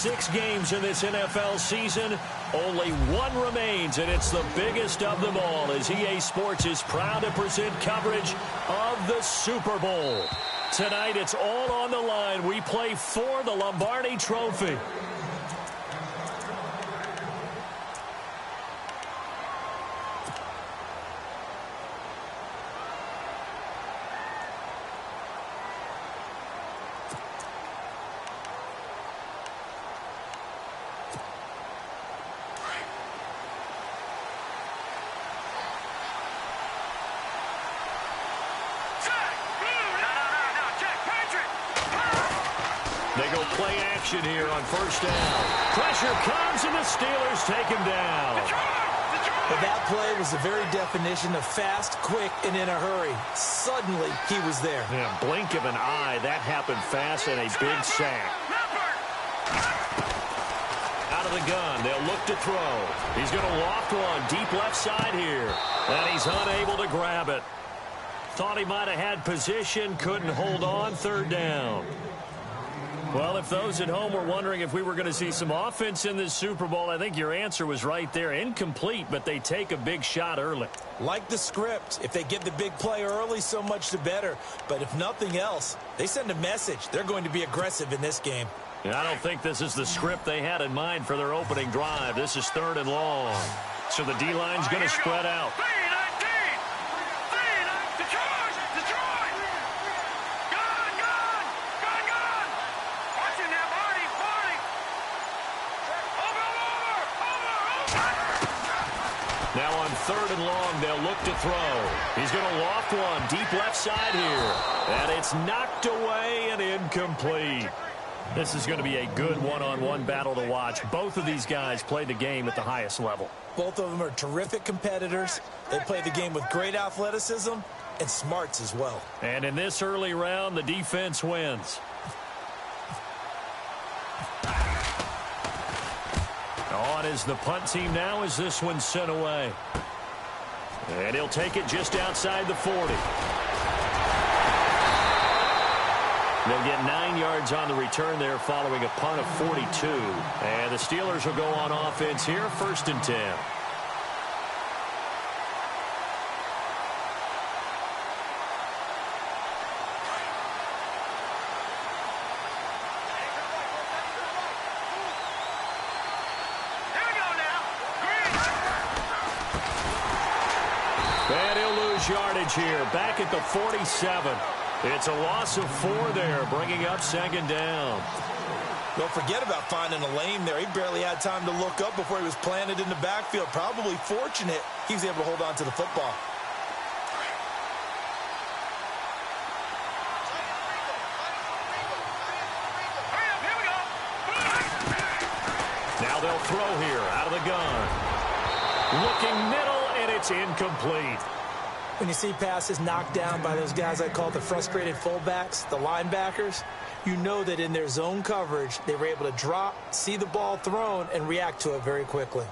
6 games in this NFL season. Only one remains, and it's the biggest of them all, as EA Sports is proud to present coverage of the Super Bowl. Tonight, it's all on the line. We play for the Lombardi Trophy. They go play action here on first down. Pressure comes, and the Steelers take him down. But that play was the very definition of fast, quick, and in a hurry. Suddenly, he was there. Yeah, blink of an eye. That happened fast, and a big sack. Out of the gun, they'll look to throw. He's going to loft one deep left side here, and he's unable to grab it. Thought he might have had position, couldn't hold on, third down. Well, if those at home were wondering if we were going to see some offense in this Super Bowl, I think your answer was right there. Incomplete, but they take a big shot early. Like the script. If they get the big play early, so much the better. But if nothing else, they send a message. They're going to be aggressive in this game. And I don't think this is the script they had in mind for their opening drive. This is 3rd and long. So the D-line's going to spread out. Now on 3rd and long, they'll look to throw. He's going to loft one deep left side here. And it's knocked away and incomplete. This is going to be a good one-on-one battle to watch. Both of these guys play the game at the highest level. Both of them are terrific competitors. They play the game with great athleticism and smarts as well. And in this early round, the defense wins. On is the punt team now as this one's sent away. And he'll take it just outside the 40. They'll get 9 yards on the return there following a punt of 42. And the Steelers will go on offense here, 1st and 10. And he'll lose yardage here, back at the 47. It's a loss of 4 there, bringing up 2nd down. Don't forget about finding a lane there. He barely had time to look up before he was planted in the backfield. Probably fortunate he was able to hold on to the football. Now they'll throw here out of the gun. Looking middle, and it's incomplete. When you see passes knocked down by those guys I call the frustrated fullbacks, the linebackers, you know that in their zone coverage, they were able to drop, see the ball thrown, and react to it very quickly.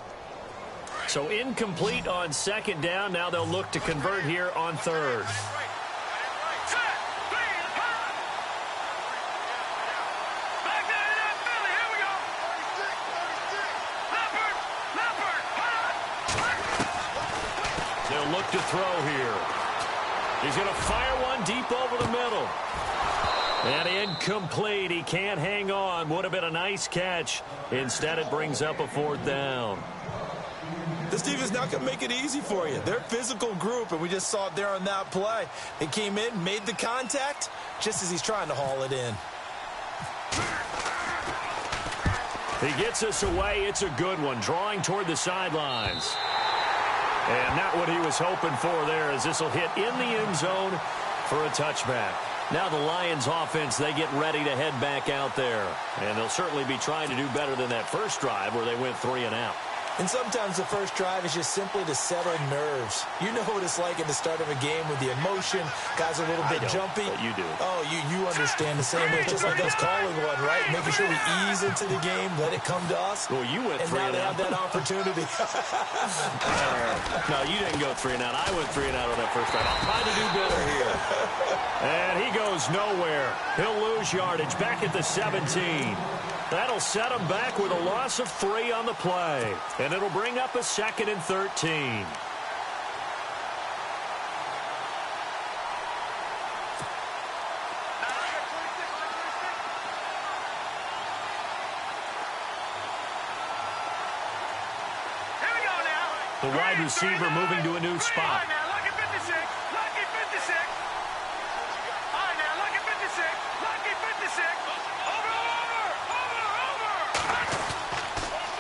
So incomplete on 2nd down. Now they'll look to convert here on 3rd. They'll look to throw here. He's going to fire one deep over the middle. And incomplete. He can't hang on. Would have been a nice catch. Instead, it brings up a 4th down. This team is not going to make it easy for you. They're a physical group, and we just saw it there on that play. They came in, made the contact, just as he's trying to haul it in. He gets us away. It's a good one. Drawing toward the sidelines. And not what he was hoping for there, as this will hit in the end zone for a touchback. Now the Lions offense, they get ready to head back out there. And they'll certainly be trying to do better than that first drive where they went 3 and out. And sometimes the first drive is just simply to settle nerves. You know what it's like at the start of a game with the emotion. Guys are a little bit jumpy. But you do. Oh, you understand the same way. It's just like us calling one, right? Making sure we ease into the game, let it come to us. Well, you went 3 and out. And now they have that opportunity. No, you didn't go 3 and out. I went 3 and out on that first drive. I'll try to do better here. And he goes nowhere. He'll lose yardage back at the 17. That'll set him back with a loss of 3 on the play. And it'll bring up a 2nd and 13. The wide receiver moving to a new spot.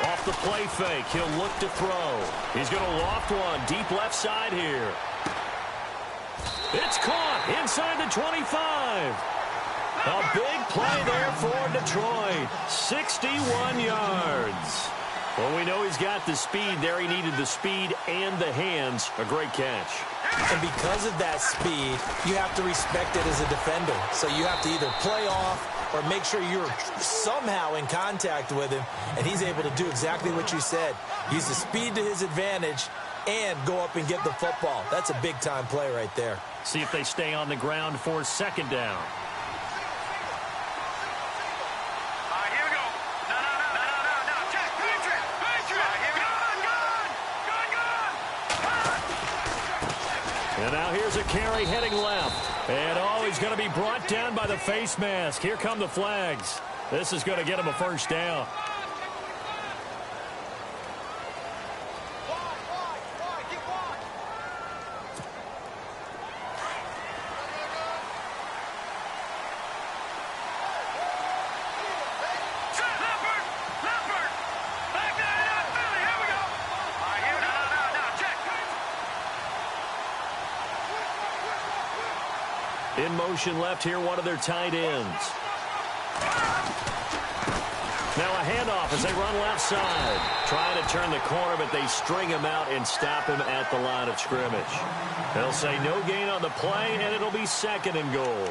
Off the play fake, he'll look to throw. He's going to loft one deep left side here. It's caught inside the 25. A big play there for Detroit. 61 yards. Well, we know he's got the speed there. He needed the speed and the hands. A great catch. And because of that speed, you have to respect it as a defender. So you have to either play off or make sure you're somehow in contact with him. And he's able to do exactly what you said. Use the speed to his advantage and go up and get the football. That's a big-time play right there. See if they stay on the ground for 2nd down. And now here's a carry heading left. And he's going to be brought down by the face mask. Here come the flags. This is going to get him a 1st down. In motion left here, one of their tight ends. Now a handoff as they run left side. Trying to turn the corner, but they string him out and stop him at the line of scrimmage. They'll say no gain on the play, and it'll be 2nd and goal.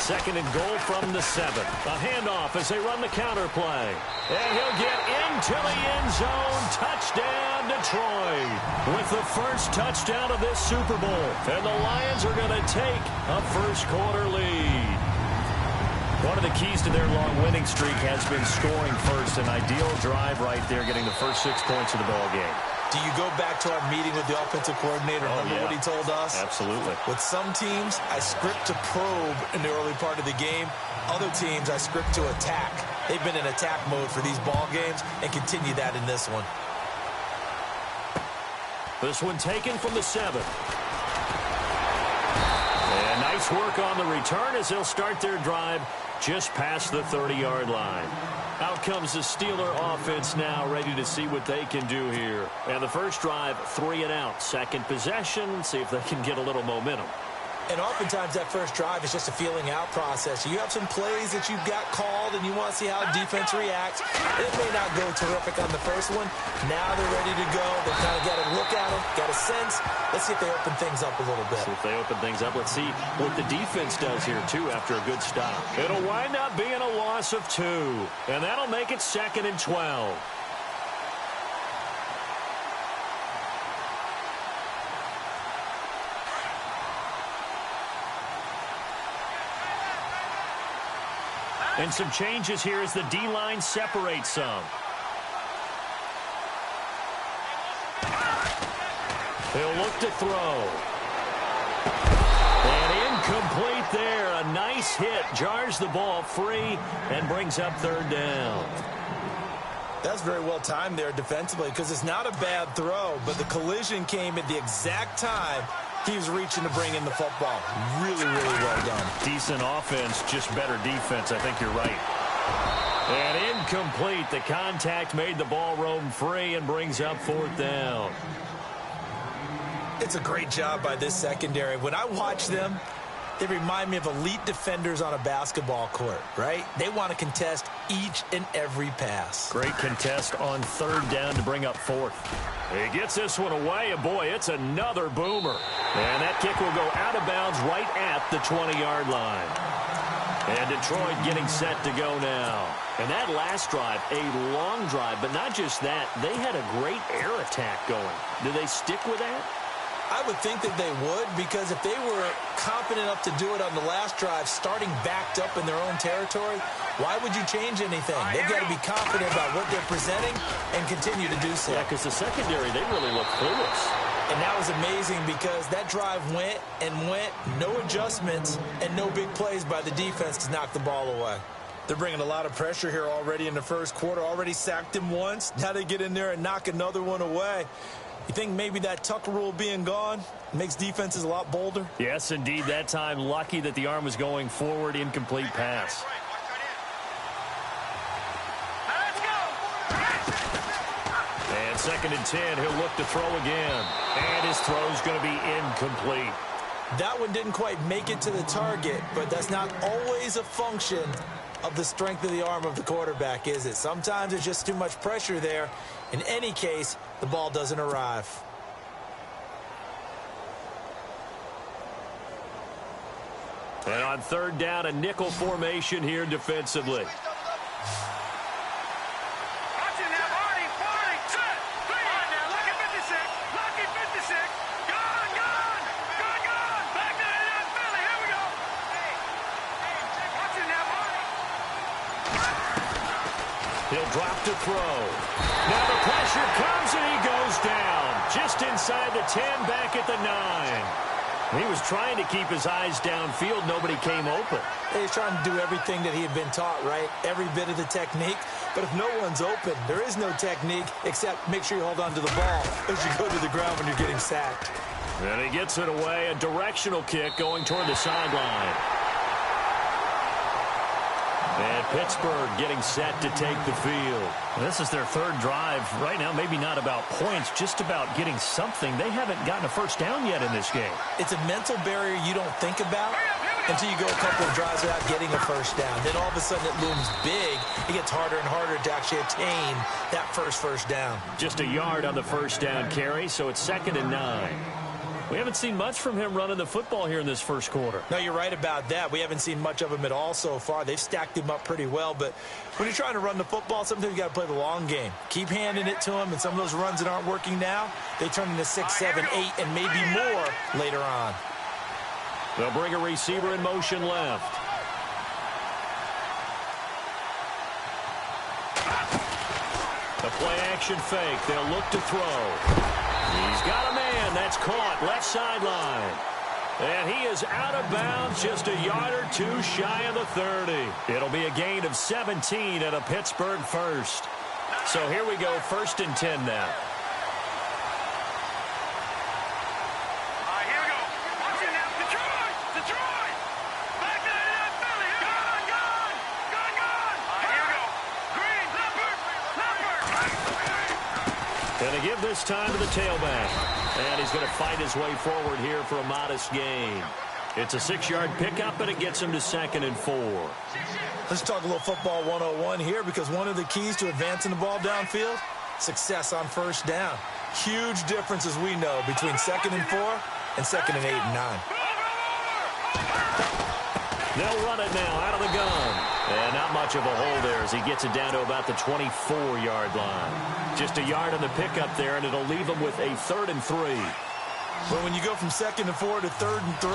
Second and goal from the 7. A handoff as they run the counter play. And he'll get into the end zone. Touchdown, Detroit. With the first touchdown of this Super Bowl. And the Lions are going to take a first-quarter lead. One of the keys to their long winning streak has been scoring first. An ideal drive right there, getting the first 6 points of the ball game. Do you go back to our meeting with the offensive coordinator? Remember what he told us? Absolutely. With some teams, I script to probe in the early part of the game. Other teams, I script to attack. They've been in attack mode for these ball games and continue that in this one. This one taken from the 7. And nice work on the return as they'll start their drive just past the 30-yard line. Out comes the Steeler offense now, ready to see what they can do here. And the first drive, 3 and out. Second possession, see if they can get a little momentum. And oftentimes that first drive is just a feeling out process. You have some plays that you've got called and you want to see how defense reacts. It may not go terrific on the first one. Now they're ready to go. They've kind of got to look at them, got a sense. Let's see if they open things up a little bit. See if they open things up. Let's see what the defense does here, too, after a good stop. It'll wind up being a loss of 2. And that'll make it 2nd and 12. And some changes here as the D-line separates some. He'll look to throw. And incomplete there. A nice hit. Jars the ball free and brings up 3rd down. That's very well timed there defensively because it's not a bad throw, but the collision came at the exact time he was reaching to bring in the football. Really, really well done. Decent offense, just better defense. I think you're right. And incomplete. The contact made the ball roam free and brings up 4th down. It's a great job by this secondary. When I watch them, they remind me of elite defenders on a basketball court, right? They want to contest each and every pass. Great contest on third down to bring up fourth. He gets this one away, and boy, it's another boomer. And that kick will go out of bounds right at the 20-yard line. And Detroit getting set to go now. And that last drive, a long drive, but not just that, they had a great air attack going. Do they stick with that? I would think that they would, because if they were confident enough to do it on the last drive, starting backed up in their own territory, why would you change anything? They've got to be confident about what they're presenting and continue to do so. Yeah, because the secondary, they really look clueless. And that was amazing because that drive went and went, no adjustments, and no big plays by the defense to knock the ball away. They're bringing a lot of pressure here already in the first quarter. Already sacked him once. Now they get in there and knock another one away. You think maybe that tuck rule being gone makes defenses a lot bolder? Yes, indeed. That time, lucky that the arm was going forward, incomplete pass. And 2nd and 10, he'll look to throw again. And his throw's going to be incomplete. That one didn't quite make it to the target, but that's not always a function of the strength of the arm of the quarterback, is it? Sometimes there's just too much pressure there. In any case, the ball doesn't arrive. And on third down, a nickel formation here defensively. He'll drop to throw. Now the pressure comes and he goes down. Just inside the 10, back at the 9. He was trying to keep his eyes downfield. Nobody came open. He's trying to do everything that he had been taught, right? Every bit of the technique. But if no one's open, there is no technique except make sure you hold on to the ball as you go to the ground when you're getting sacked. And he gets it away. A directional kick going toward the sideline. And Pittsburgh getting set to take the field. This is their third drive. Right now, maybe not about points, just about getting something. They haven't gotten a first down yet in this game. It's a mental barrier you don't think about until you go a couple of drives without getting a first down. Then all of a sudden it looms big. It gets harder and harder to actually attain that first down. Just a yard on the first down carry, so it's 2nd and 9. We haven't seen much from him running the football here in this first quarter. No, you're right about that. We haven't seen much of him at all so far. They've stacked him up pretty well, but when you're trying to run the football, sometimes you got to play the long game. Keep handing it to him, and some of those runs that aren't working now, they turn into 6, 7, 8, and maybe more later on. They'll bring a receiver in motion left. A play-action fake. They'll look to throw. He's got a man. That's caught. Left sideline. And he is out of bounds, just a yard or two shy of the 30. It'll be a gain of 17 and a Pittsburgh first. So here we go, 1st and 10 now. Going to give this time to the tailback. And he's going to fight his way forward here for a modest gain. It's a 6-yard pickup, and it gets him to 2nd and 4. Let's talk a little football 101 here, because one of the keys to advancing the ball downfield, success on first down. Huge difference, as we know, between 2nd and 4 and 2nd and 8 and 9. They'll run it now out of the gun. And not much of a hole there as he gets it down to about the 24-yard line. Just a yard on the pickup there, and it'll leave him with a 3rd and 3. Well, when you go from 2nd and 4 to 3rd and 3,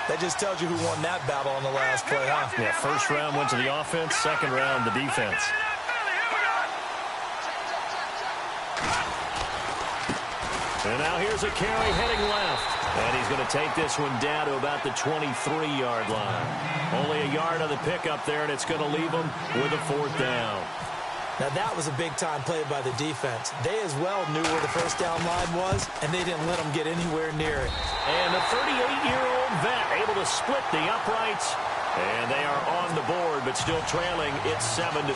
that just tells you who won that battle on the last play, huh? Yeah, first round went to the offense, second round the defense. And now here's a carry heading left. And he's going to take this one down to about the 23-yard line. Only a yard on the pickup there, and it's going to leave him with a 4th down. Now, that was a big-time play by the defense. They as well knew where the first down line was, and they didn't let them get anywhere near it. And the 38-year-old vet able to split the uprights. And they are on the board, but still trailing. It's 7-3.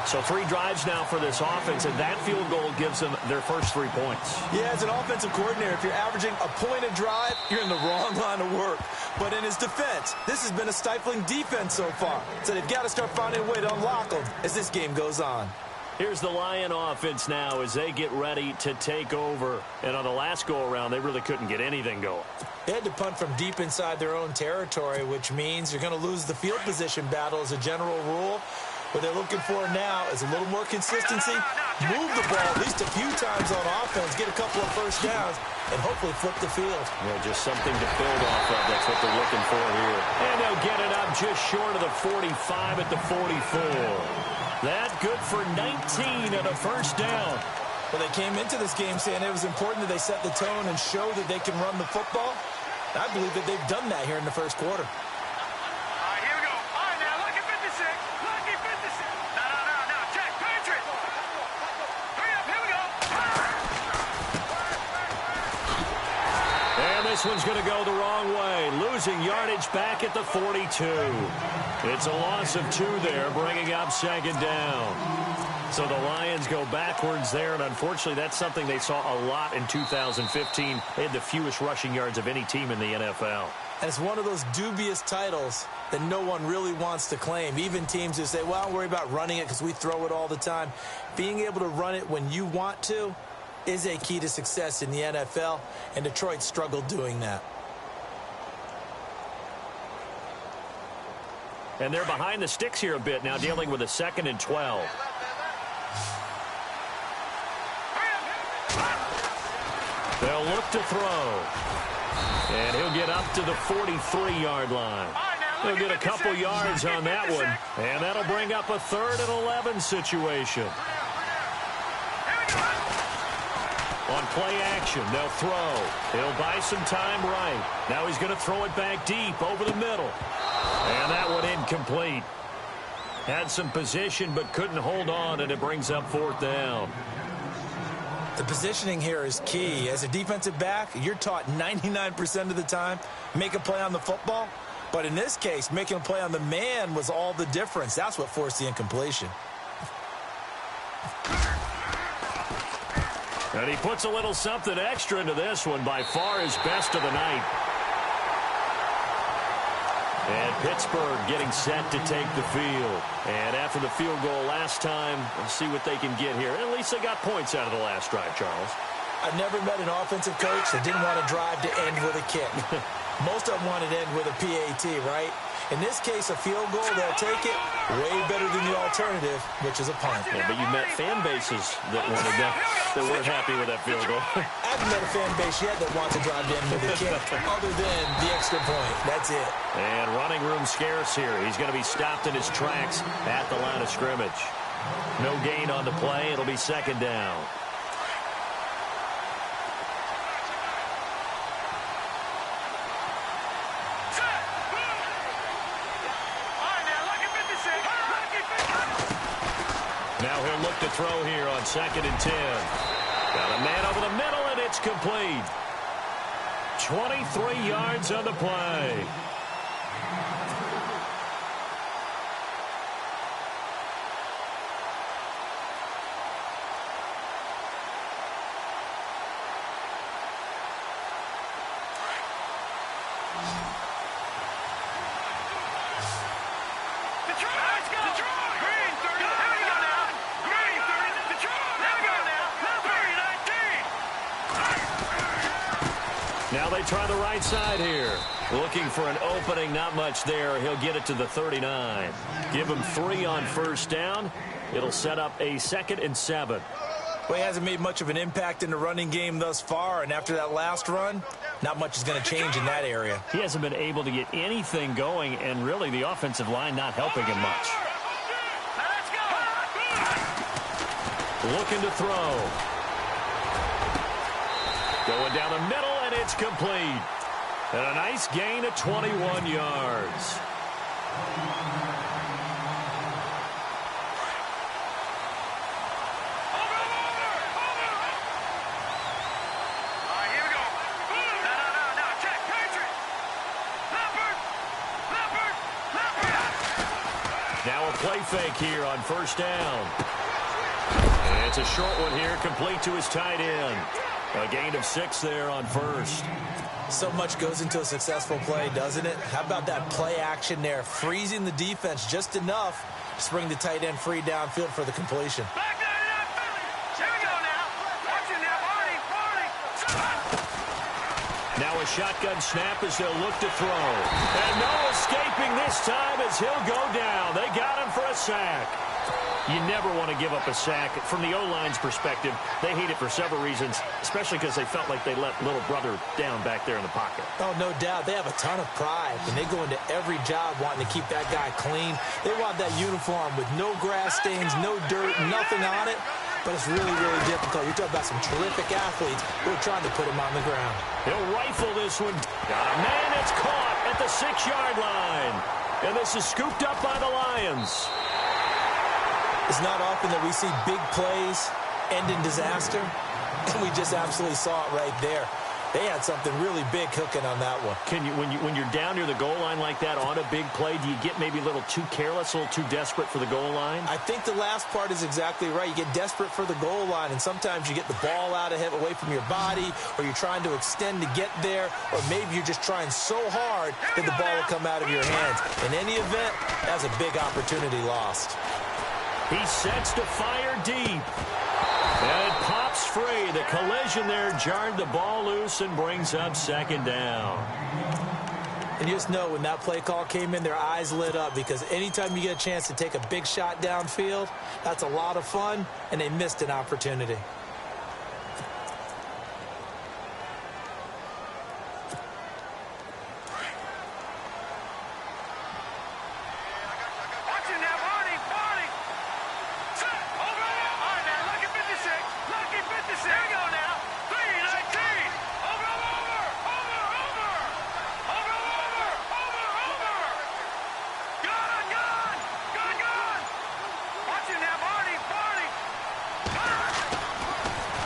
So 3 drives now for this offense, and that field goal gives them their first 3 points. Yeah, as an offensive coordinator, if you're averaging a point a drive, you're in the wrong line of work. But in his defense, this has been a stifling defense so far. So they've got to start finding a way to unlock them as this game goes on. Here's the Lion offense now as they get ready to take over. And on the last go-around, they really couldn't get anything going. They had to punt from deep inside their own territory, which means you're going to lose the field position battle as a general rule. What they're looking for now is a little more consistency, move the ball at least a few times on offense, get a couple of first downs, and hopefully flip the field. Yeah, just something to build off of. That's what they're looking for here. And they'll get it up just short of the 45 at the 44. That good for 19 and a first down. Well, they came into this game saying it was important that they set the tone and show that they can run the football. I believe that they've done that here in the first quarter. This one's going to go the wrong way, losing yardage back at the 42. It's a loss of 2 there, bringing up second down. So the Lions go backwards there, and unfortunately that's something they saw a lot in 2015. They had the fewest rushing yards of any team in the NFL. And it's one of those dubious titles that no one really wants to claim. Even teams who say, well, don't worry about running it because we throw it all the time. Being able to run it when you want to is a key to success in the NFL, and Detroit struggled doing that. And they're behind the sticks here a bit now, dealing with a 2nd and 12. They'll look to throw. And he'll get up to the 43-yard line. He'll get a couple yards on that one. And that'll bring up a 3rd and 11 situation. On play action, they'll throw. He'll buy some time right. Now he's going to throw it back deep over the middle. And that one incomplete. Had some position but couldn't hold on, and it brings up 4th down. The positioning here is key. As a defensive back, you're taught 99% of the time, make a play on the football. But in this case, making a play on the man was all the difference. That's what forced the incompletion. And he puts a little something extra into this one, by far his best of the night. And Pittsburgh getting set to take the field. And after the field goal last time, we'll see what they can get here. At least they got points out of the last drive, Charles. I've never met an offensive coach that didn't want to drive to end with a kick. Most of them wanted to end with a PAT, right? In this case, a field goal, they'll take it way better than the alternative, which is a punt. Yeah, but you met fan bases that wanted that weren't happy with that field goal. I haven't met a fan base yet that wants to drive to end with a kick, other than the extra point. That's it. And running room scarce here. He's going to be stopped in his tracks at the line of scrimmage. No gain on the play. It'll be 2nd down. Now he'll look to throw here on 2nd and 10. Got a man over the middle, and it's complete. 23 yards on the play. Now they try the right side here. Looking for an opening, not much there. He'll get it to the 39. Give him 3 on first down. It'll set up a 2nd and 7. Well, he hasn't made much of an impact in the running game thus far, and after that last run, not much is going to change in that area. He hasn't been able to get anything going, and really the offensive line not helping him much. Looking to throw. Going down the middle, and it's complete. And a nice gain of 21 yards. play fake here on first down. And it's a short one here, complete to his tight end. A gain of 6 there on first. So much goes into a successful play, doesn't it? How about that play action there, freezing the defense just enough to bring the tight end free downfield for the completion. Now a shotgun snap as they'll look to throw. And no escaping this time as he'll go down. They got him for a sack. You never want to give up a sack. From the O-line's perspective, they hate it for several reasons, especially because they felt like they let little brother down back there in the pocket. Oh, no doubt. They have a ton of pride, and they go into every job wanting to keep that guy clean. They want that uniform with no grass stains, no dirt, nothing on it. But it's really, really difficult. You're talking about some terrific athletes who are trying to put him on the ground. He'll rifle this one. Got a man that's caught at the 6-yard line. And this is scooped up by the Lions. It's not often that we see big plays end in disaster, and we just absolutely saw it right there. They had something really big cooking on that one. Can you, when you're down near the goal line like that on a big play, do you get maybe a little too careless, a little too desperate for the goal line? I think the last part is exactly right. You get desperate for the goal line, and sometimes you get the ball out of it, away from your body, or you're trying to extend to get there, or maybe you're just trying so hard that the ball will come out of your hands. In any event, that's a big opportunity lost. He sets to fire deep. And it pops free. The collision there jarred the ball loose and brings up second down. And you just know when that play call came in, their eyes lit up, because anytime you get a chance to take a big shot downfield, that's a lot of fun, and they missed an opportunity.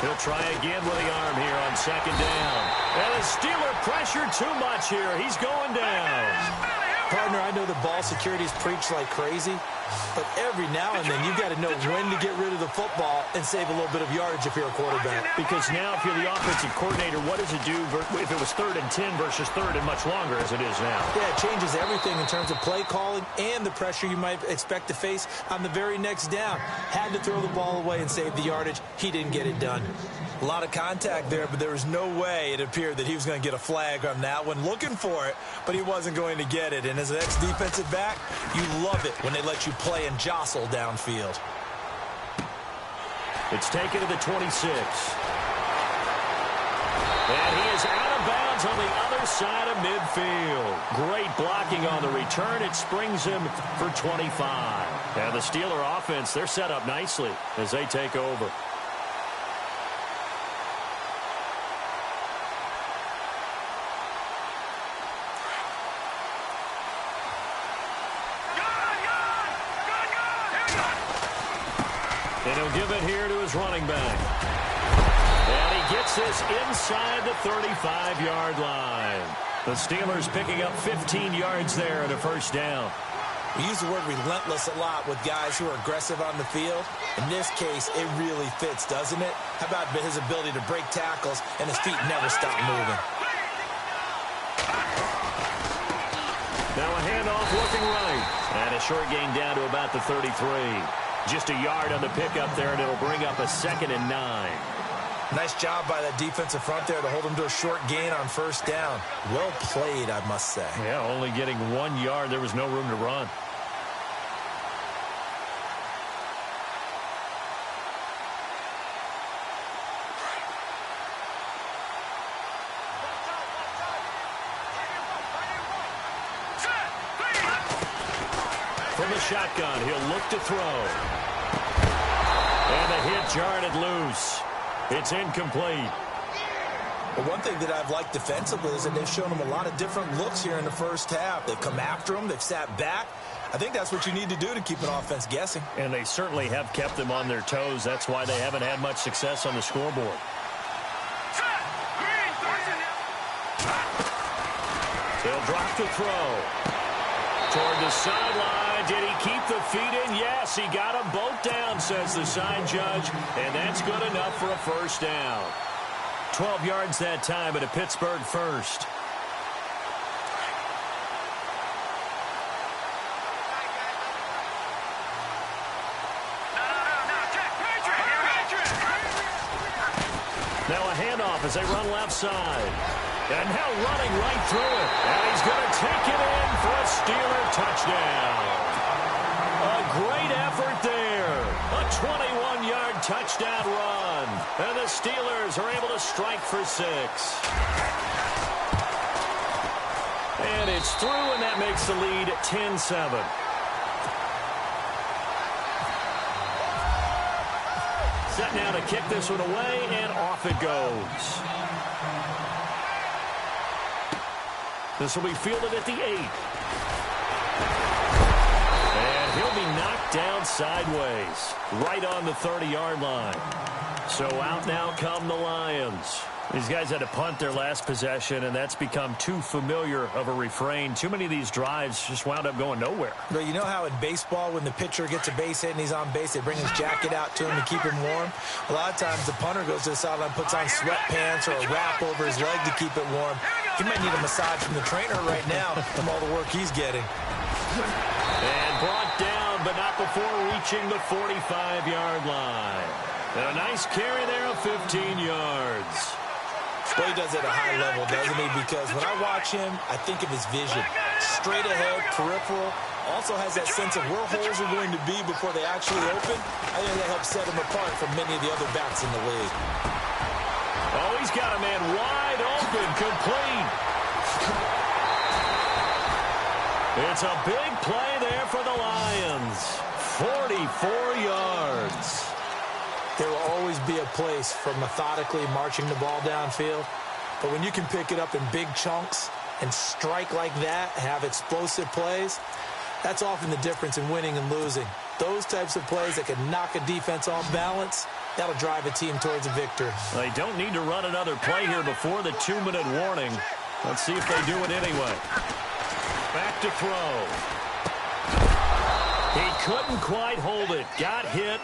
He'll try again with the arm here on second down. And the Steeler pressured too much here. He's going down. Partner, I know the ball security is preached like crazy, but every now and then you've got to know when to get rid of the football and save a little bit of yardage if you're a quarterback. Because now if you're the offensive coordinator, what does it do if it was 3rd and 10 versus 3rd and much longer as it is now? Yeah, it changes everything in terms of play calling and the pressure you might expect to face on the very next down. Had to throw the ball away and save the yardage. He didn't get it done. A lot of contact there, but there was no way it appeared that he was going to get a flag on that one. Looking for it, but he wasn't going to get it. And as an ex-defensive back, you love it when they let you play and jostle downfield. It's taken to the 26. And he is out of bounds on the other side of midfield. Great blocking on the return. It springs him for 25. And the Steeler offense, they're set up nicely as they take over. And he'll give it here to his running back. And he gets this inside the 35-yard line. The Steelers picking up 15 yards there at a first down. We use the word relentless a lot with guys who are aggressive on the field. In this case, it really fits, doesn't it? How about his ability to break tackles and his feet never stop moving? Now a handoff looking right. And a short gain down to about the 33. Just a yard on the pickup there, and it'll bring up a 2nd and 9. Nice job by that defensive front there to hold him to a short gain on first down. Well played, I must say. Yeah, only getting 1 yard. There was no room to run. From the shotgun, he'll look to throw. And the hit jarred it loose. It's incomplete. Well, one thing that I've liked defensively is that they've shown him a lot of different looks here in the first half. They've come after him. They've sat back. I think that's what you need to do to keep an offense guessing. And they certainly have kept them on their toes. That's why they haven't had much success on the scoreboard. They'll drop to throw. Toward the sidelines, did he keep the feet in? Yes, he got them both down, says the side judge, and that's good enough for a first down. 12 yards that time at a Pittsburgh first. Now a handoff as they run left side. And now running right through it. And he's going to take it in for a Steeler touchdown. A great effort there. A 21-yard touchdown run. And the Steelers are able to strike for 6. And it's through, and that makes the lead 10-7. Set now to kick this one away, and off it goes. This will be fielded at the 8. And he'll be knocked down sideways, right on the 30-yard line. So out now come the Lions. These guys had to punt their last possession, and that's become too familiar of a refrain. Too many of these drives just wound up going nowhere. But you know how in baseball, when the pitcher gets a base hit and he's on base, they bring his jacket out to him to keep him warm? A lot of times the punter goes to the sideline, puts on sweatpants or a wrap over his leg to keep it warm. He might need a massage from the trainer right now from all the work he's getting. And brought down, but not before reaching the 45-yard line. And a nice carry there of 15 yards. Well, he does it at a high level, doesn't he? Because when I watch him, I think of his vision. Straight ahead, peripheral. Also has that sense of where holes are going to be before they actually open. I think that helps set him apart from many of the other backs in the league. Oh, he's got a man wide open, complete. It's a big play there for the Lions. 44 yards. There will always be a place for methodically marching the ball downfield. But when you can pick it up in big chunks and strike like that, have explosive plays, that's often the difference in winning and losing. Those types of plays that can knock a defense off balance, that'll drive a team towards a victory. They don't need to run another play here before the 2-minute warning. Let's see if they do it anyway. Back to throw. He couldn't quite hold it. Got hit.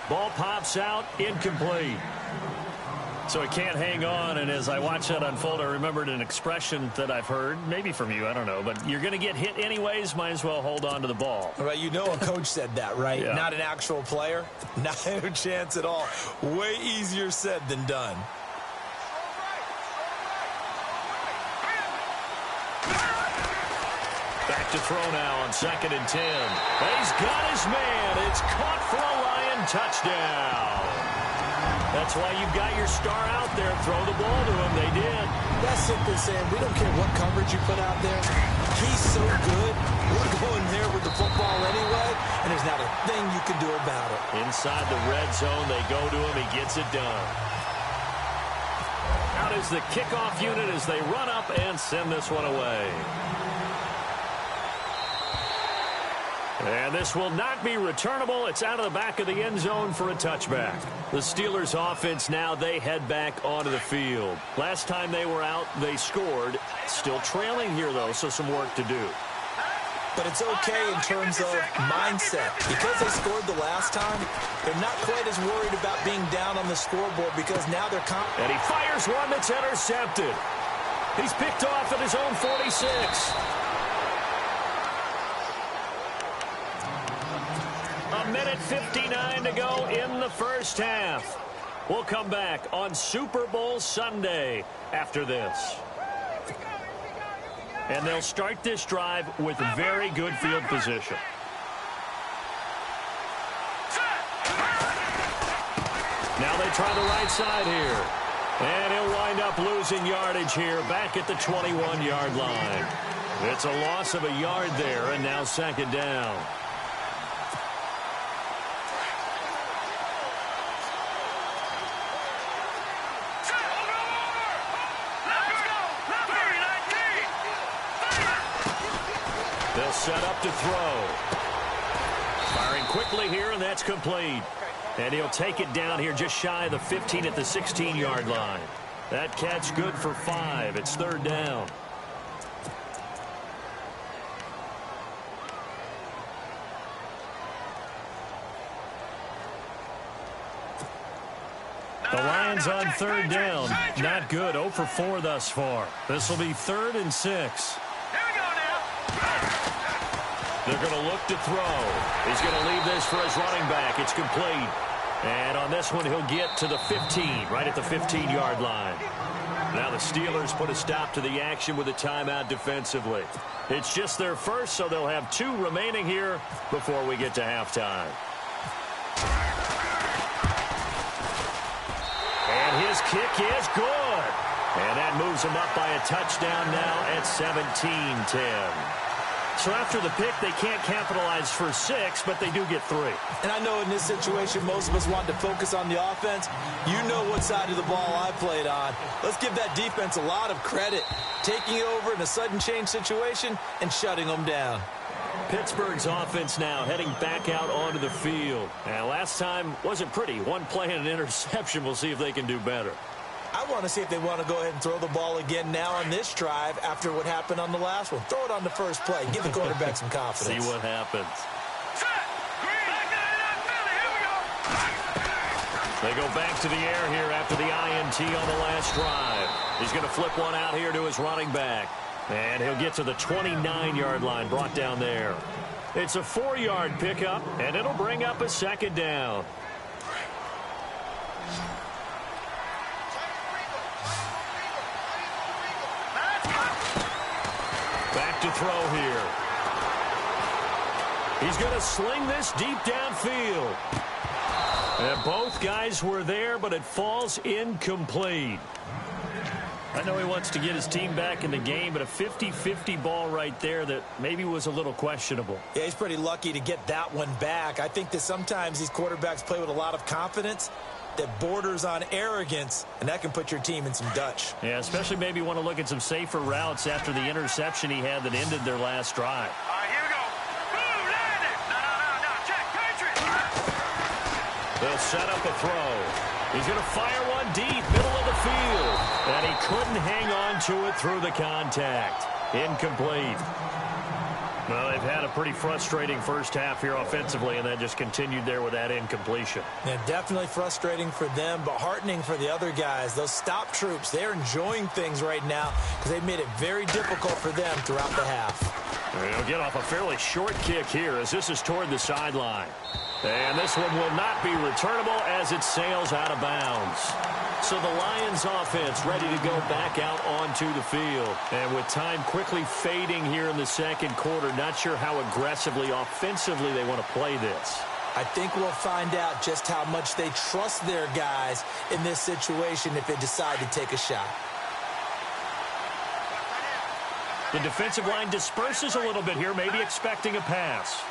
Ball pops out, incomplete. So he can't hang on, and as I watch that unfold, I remembered an expression that I've heard, maybe from you, I don't know, but you're going to get hit anyways, might as well hold on to the ball. Well, you know a coach said that, right? Yeah. Not an actual player. Not a chance at all. Way easier said than done. Back to throw now on 2nd and 10. He's got his man. It's caught for a Lion touchdown. That's why you've got your star out there. Throw the ball to him. They did. That's simply saying we don't care what coverage you put out there. He's so good. We're going there with the football anyway, and there's not a thing you can do about it. Inside the red zone, they go to him. He gets it done. Out is the kickoff unit as they run up and send this one away. And this will not be returnable. It's out of the back of the end zone for a touchback. The Steelers offense now, they head back onto the field. Last time they were out, they scored. Still trailing here, though, so some work to do. But it's okay in terms of mindset. Because they scored the last time, they're not quite as worried about being down on the scoreboard because now they're confident. And he fires one that's intercepted. He's picked off at his own 46. A minute 59 to go in the first half. We'll come back on Super Bowl Sunday after this. And they'll start this drive with very good field position. Now they try the right side here. And he'll wind up losing yardage here back at the 21-yard line. It's a loss of a yard there, and now 2nd down. They'll set up to throw. Firing quickly here, and that's complete. And he'll take it down here just shy of the 15 at the 16-yard line. That catch good for 5. It's 3rd down. Lions on third down. Not good. 0 for 4 thus far. This will be 3rd and 6. Here we go now. They're going to look to throw. He's going to leave this for his running back. It's complete. And on this one, he'll get to the 15, right at the 15-yard line. Now the Steelers put a stop to the action with a timeout defensively. It's just their first, so they'll have 2 remaining here before we get to halftime. And his kick is good. And that moves him up by a touchdown now at 17-10. So after the pick, they can't capitalize for 6, but they do get 3. And I know in this situation, most of us want to focus on the offense. You know what side of the ball I played on. Let's give that defense a lot of credit, taking it over in a sudden change situation and shutting them down. Pittsburgh's offense now heading back out onto the field. And last time wasn't pretty. One play and an interception. We'll see if they can do better. I want to see if they want to go ahead and throw the ball again now on this drive after what happened on the last one. Throw it on the first play. Give the quarterback some confidence. See what happens. They go back to the air here after the INT on the last drive. He's going to flip one out here to his running back. And he'll get to the 29-yard line, brought down there. It's a 4-yard pickup, and it'll bring up a 2nd down. Back to throw here. He's going to sling this deep downfield. And both guys were there, but it falls incomplete. I know he wants to get his team back in the game, but a 50-50 ball right there that maybe was a little questionable. Yeah, he's pretty lucky to get that one back. I think that sometimes these quarterbacks play with a lot of confidence that borders on arrogance, and that can put your team in some Dutch. Yeah, especially maybe want to look at some safer routes after the interception he had that ended their last drive. All right, here we go. Boom, landed. No, check, Patriot. They'll set up a throw. He's going to fire one deep, middle of the field. And he couldn't hang on to it through the contact. Incomplete. Well, they've had a pretty frustrating first half here offensively, and that just continued there with that incompletion. Yeah, definitely frustrating for them, but heartening for the other guys. Those stop troops, they're enjoying things right now because they've made it very difficult for them throughout the half. They'll get off a fairly short kick here as this is toward the sideline. And this one will not be returnable as it sails out of bounds. So the Lions offense ready to go back out onto the field. And with time quickly fading here in the second quarter, not sure how aggressively, offensively they want to play this. I think we'll find out just how much they trust their guys in this situation if they decide to take a shot. The defensive line disperses a little bit here, maybe expecting a pass.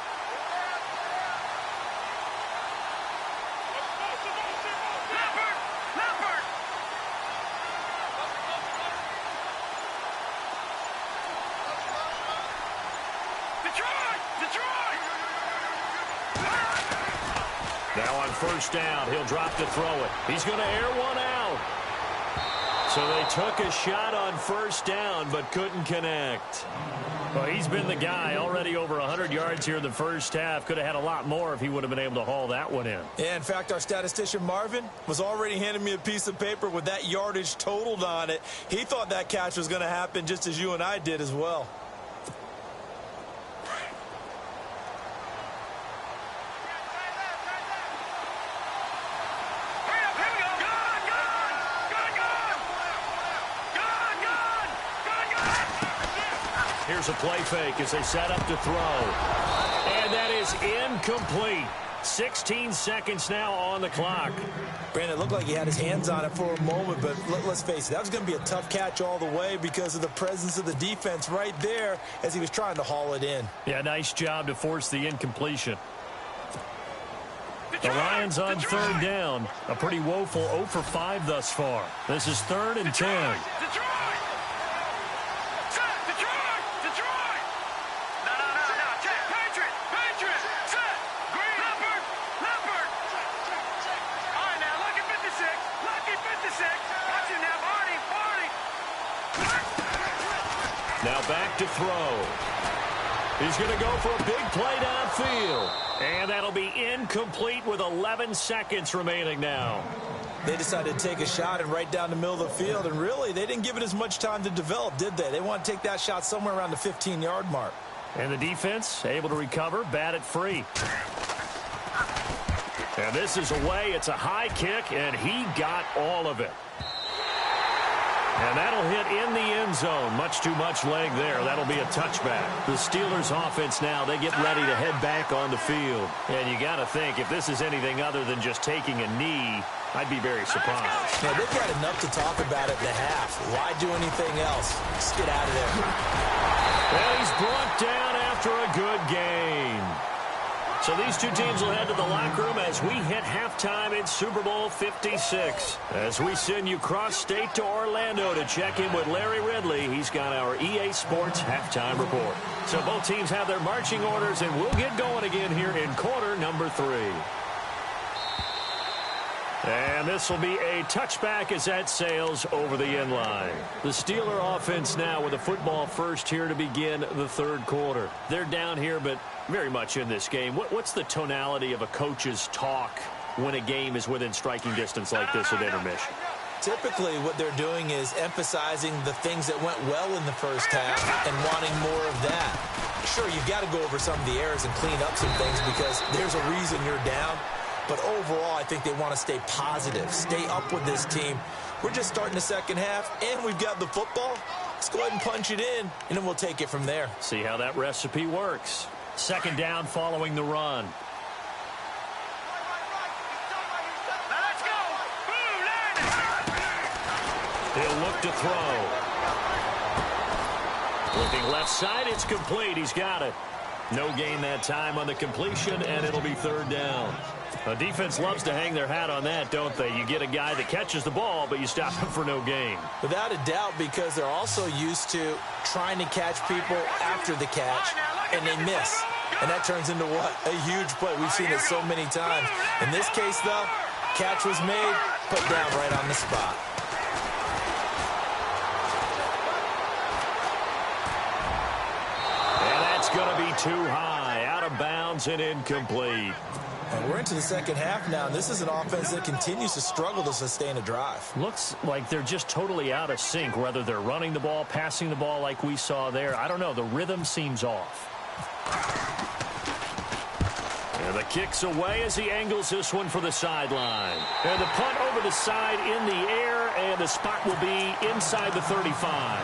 Now on first down, he'll drop to throw it. He's going to air one out. So they took a shot on first down, but couldn't connect. Well, he's been the guy already over 100 yards here in the first half. Could have had a lot more if he would have been able to haul that one in. Yeah, in fact, our statistician Marvin was already handing me a piece of paper with that yardage totaled on it. He thought that catch was going to happen just as you and I did as well. Here's a play fake as they set up to throw. And that is incomplete. 16 seconds now on the clock. Brandon, it looked like he had his hands on it for a moment, but let's face it, that was going to be a tough catch all the way because of the presence of the defense right there as he was trying to haul it in. Yeah, nice job to force the incompletion. The Lions on third down. A pretty woeful 0 for 5 thus far. This is 3rd and 10. Now back to throw. He's going to go for a big play downfield. And that'll be incomplete with 11 seconds remaining now. They decided to take a shot and right down the middle of the field, and really, they didn't give it as much time to develop, did they? They want to take that shot somewhere around the 15-yard mark. And the defense able to recover, bat it free. And this is away. It's a high kick, and he got all of it. And that'll hit in the end zone. Much too much leg there. That'll be a touchback. The Steelers offense now, they get ready to head back on the field. And you got to think, if this is anything other than just taking a knee, I'd be very surprised. Yeah, they've got enough to talk about at the half. Why do anything else? Just get out of there. Well, he's brought down after a good game. So these two teams will head to the locker room as we hit halftime in Super Bowl 56. As we send you cross-state to Orlando to check in with Larry Ridley. He's got our EA Sports halftime report. So both teams have their marching orders, and we'll get going again here in quarter number 3. And this will be a touchback as that sails over the end line. The Steeler offense now with the football first here to begin the third quarter. They're down here, but very much in this game. What's the tonality of a coach's talk when a game is within striking distance like this at intermission? Typically, what they're doing is emphasizing the things that went well in the first half and wanting more of that. Sure, you've got to go over some of the errors and clean up some things because there's a reason you're down. But overall, I think they want to stay positive, stay up with this team. We're just starting the second half, and we've got the football. Let's go ahead and punch it in, and then we'll take it from there. See how that recipe works. Second down following the run. Let's go. He'll look to throw. Looking left side, it's complete. He's got it. No gain that time on the completion, and it'll be third down. A defense loves to hang their hat on that, don't they? You get a guy that catches the ball, but you stop him for no gain. Without a doubt, because they're also used to trying to catch people after the catch, and they miss. And that turns into what? A huge play. We've seen it so many times. In this case, though, catch was made, put down right on the spot. And that's going to be too high, out of bounds and incomplete. And we're into the second half now. This is an offense that continues to struggle to sustain a drive. Looks like they're just totally out of sync, whether they're running the ball, passing the ball like we saw there. I don't know. The rhythm seems off. And the kick's away as he angles this one for the sideline. And the punt over the side in the air, and the spot will be inside the 35.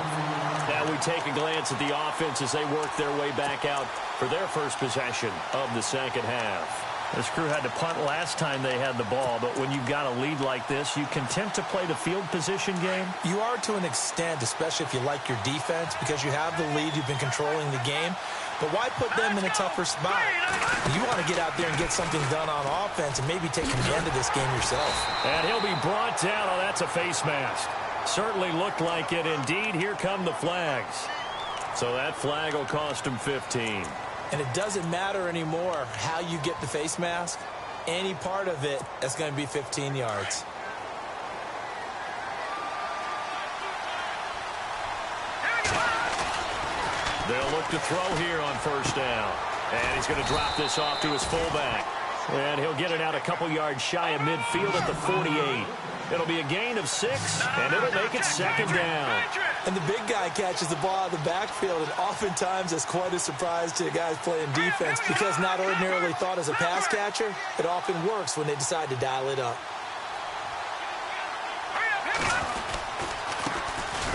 Now we take a glance at the offense as they work their way back out for their first possession of the second half. This crew had to punt last time they had the ball, but when you've got a lead like this, you content to play the field position game? You are to an extent, especially if you like your defense, because you have the lead, you've been controlling the game. But why put them in a tougher spot? You want to get out there and get something done on offense and maybe take command of this game yourself. And he'll be brought down. Oh, that's a face mask. Certainly looked like it. Indeed, here come the flags. So that flag will cost him 15. And it doesn't matter anymore how you get the face mask. Any part of it, that's going to be 15 yards. They'll look to throw here on first down. And he's going to drop this off to his fullback. And he'll get it out a couple yards shy of midfield at the 48. It'll be a gain of 6, and it'll make it second down. And the big guy catches the ball out of the backfield, and oftentimes that's quite a surprise to the guys playing defense because not ordinarily thought as a pass catcher, it often works when they decide to dial it up.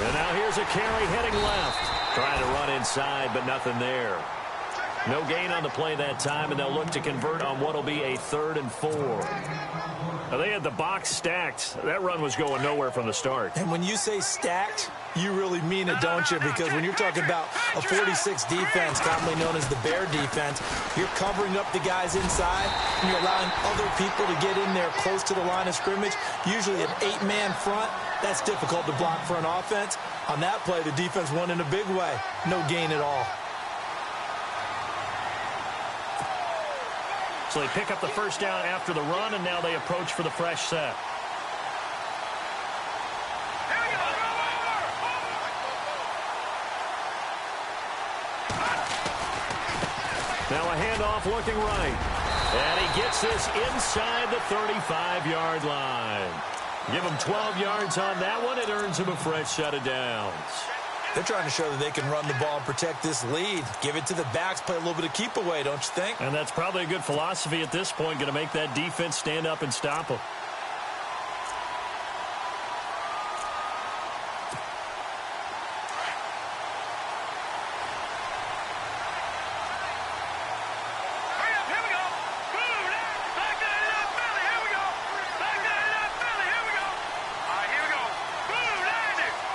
And now here's a carry heading left. Trying to run inside, but nothing there. No gain on the play that time, and they'll look to convert on what will be a 3rd and 4. Now, they had the box stacked. That run was going nowhere from the start. And when you say stacked, you really mean it, don't you? Because when you're talking about a 46 defense, commonly known as the bear defense, you're covering up the guys inside, and you're allowing other people to get in there close to the line of scrimmage, usually an 8-man front. That's difficult to block for an offense. On that play, the defense won in a big way. No gain at all. So they pick up the first down after the run, and now they approach for the fresh set. Now a handoff looking right. And he gets this inside the 35-yard line. Give him 12 yards on that one. It earns him a fresh set of downs. They're trying to show that they can run the ball and protect this lead. Give it to the backs, play a little bit of keep away, don't you think? And that's probably a good philosophy at this point, going to make that defense stand up and stop them.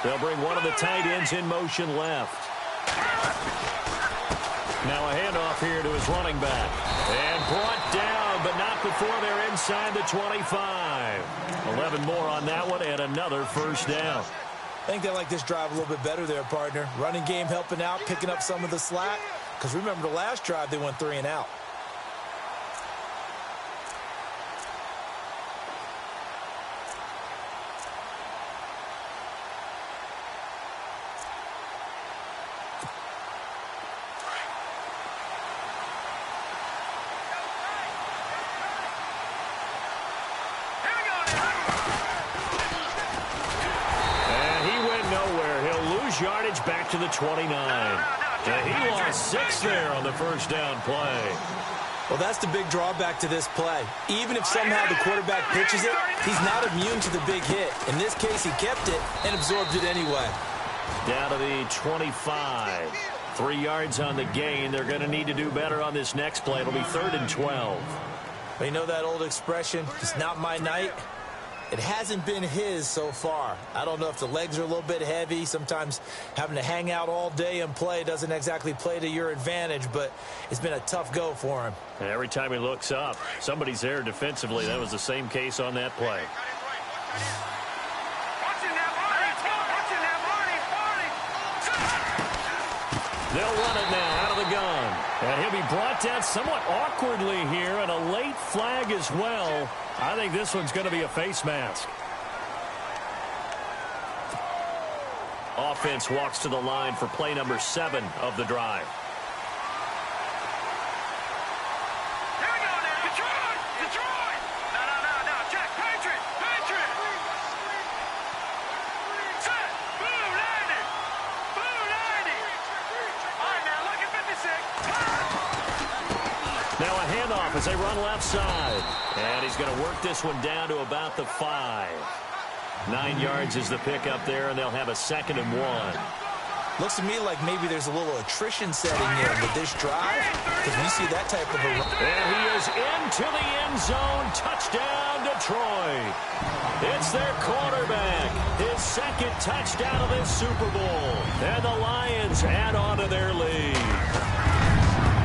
They'll bring one of the tight ends in motion left. Now a handoff here to his running back. And brought down, but not before they're inside the 25. 11 more on that one and another first down. I think they like this drive a little bit better there, partner. Running game helping out, picking up some of the slack. Because remember the last drive, they went 3 and out. Yardage back to the 29. And he lost 6 there on the first down play. Well, that's the big drawback to this play. Even if somehow the quarterback pitches it, he's not immune to the big hit. In this case, he kept it and absorbed it anyway. Down to the 25. 3 yards on the gain. They're going to need to do better on this next play. It'll be 3rd and 12. Well, you know that old expression, it's not my night? It hasn't been his so far. I don't know if the legs are a little bit heavy. Sometimes having to hang out all day and play doesn't exactly play to your advantage, but it's been a tough go for him. And every time he looks up, somebody's there defensively. That was the same case on that play. They'll run it now out of the gun. And he'll be brought down somewhat awkwardly here, and a late flag as well. I think this one's going to be a face mask. Offense walks to the line for play number 7 of the drive. Here we go now. Detroit! Detroit! No. Check. Patriot! Set! Boom! Landed! Boom! Landed! All right, now look at 56. Now a handoff as they run left side. And he's going to work this one down to about the 5. 9 yards is the pickup there, and they'll have a 2nd and 1. Looks to me like maybe there's a little attrition setting in with this drive, because when you see that type of a run. And he is into the end zone. Touchdown, Detroit. It's their quarterback. His 2nd touchdown of this Super Bowl. And the Lions add on to their lead.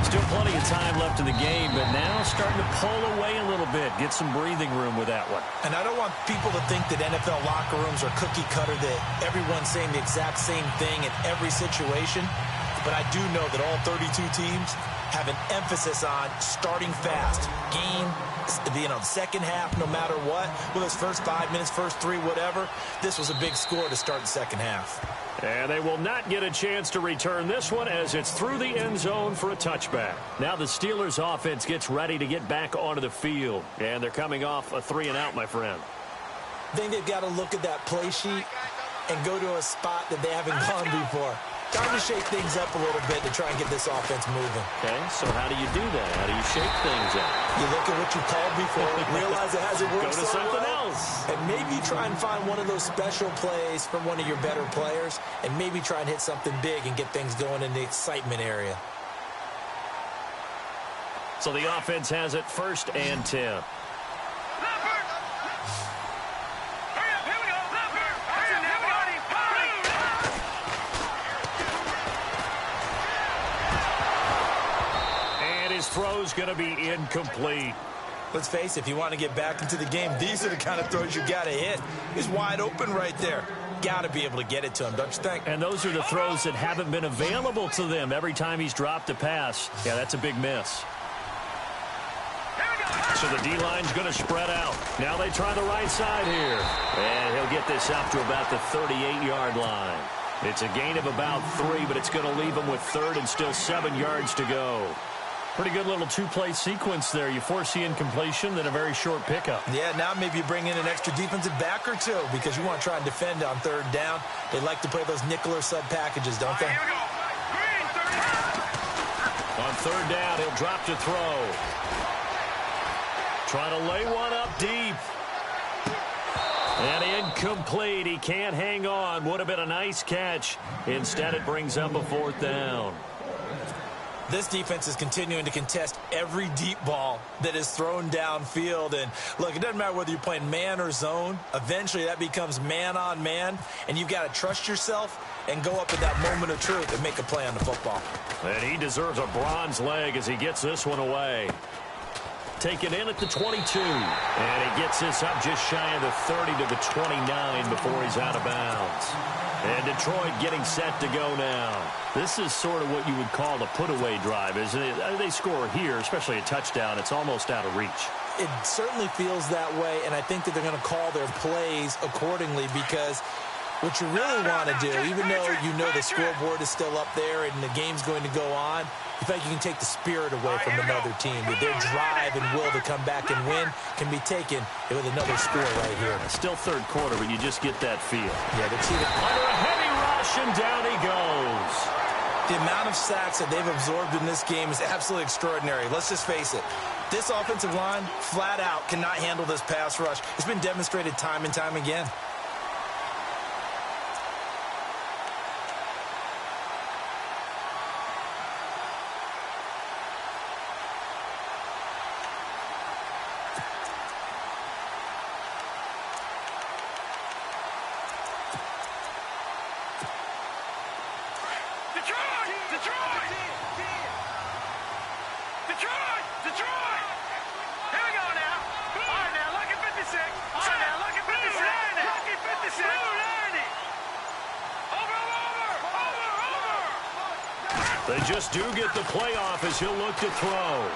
Still plenty of time left in the game, but now starting to pull away a little bit. Get some breathing room with that one. And I don't want people to think that NFL locker rooms are cookie cutter, that everyone's saying the exact same thing in every situation. But I do know that all 32 teams have an emphasis on starting fast. Game, the second half, no matter what. Well, those first 5 minutes, first 3, whatever. This was a big score to start the second half. And they will not get a chance to return this one as it's through the end zone for a touchback. Now the Steelers offense gets ready to get back onto the field. And they're coming off a 3 and out, my friend. I think they've got to look at that play sheet and go to a spot that they haven't gone before. Time to shake things up a little bit to try and get this offense moving. Okay, so how do you do that? How do you shake things up? You look at what you called before, realize it hasn't worked Go to so something well, else. and maybe try and find one of those special plays from one of your better players, and maybe try and hit something big and get things going in the excitement area. So the offense has it 1st and 10. Throw's going to be incomplete. Let's face it, if you want to get back into the game, these are the kind of throws you got to hit. He's wide open right there. Got to be able to get it to him, don't you think? And those are the throws that haven't been available to them every time he's dropped a pass. Yeah, that's a big miss. So the D-line's going to spread out. Now they try the right side here. And he'll get this up to about the 38-yard line. It's a gain of about 3, but it's going to leave him with 3rd and still 7 yards to go. Pretty good little two-play sequence there. You force the incompletion, then a very short pickup. Yeah, now maybe you bring in an extra defensive back or two because you want to try and defend on third down. They like to play those nickel or sub packages, don't they? Here we go. Green, 30. On third down, he'll drop to throw. Trying to lay one up deep. And incomplete. He can't hang on. Would have been a nice catch. Instead, it brings up a fourth down. This defense is continuing to contest every deep ball that is thrown downfield. And, look, it doesn't matter whether you're playing man or zone. Eventually, that becomes man-on-man, and you've got to trust yourself and go up at that moment of truth and make a play on the football. And he deserves a bronze leg as he gets this one away. Taken in at the 22. And he gets this up just shy of the 30 to the 29 before he's out of bounds. And Detroit getting set to go now. This is sort of what you would call the put-away drive, isn't it? They score here, especially a touchdown. It's almost out of reach. It certainly feels that way, and I think that they're going to call their plays accordingly because what you really want to do, even though you know the scoreboard is still up there and the game's going to go on, you think you can take the spirit away from another team. Their drive and will to come back and win can be taken with another score right here. Still third quarter, but you just get that feel. Yeah, they're cheating. Under a heavy rush, and down he goes. The amount of sacks that they've absorbed in this game is absolutely extraordinary. Let's just face it. This offensive line, flat out, cannot handle this pass rush. It's been demonstrated time and time again. They just do get the playoff as he'll look to throw.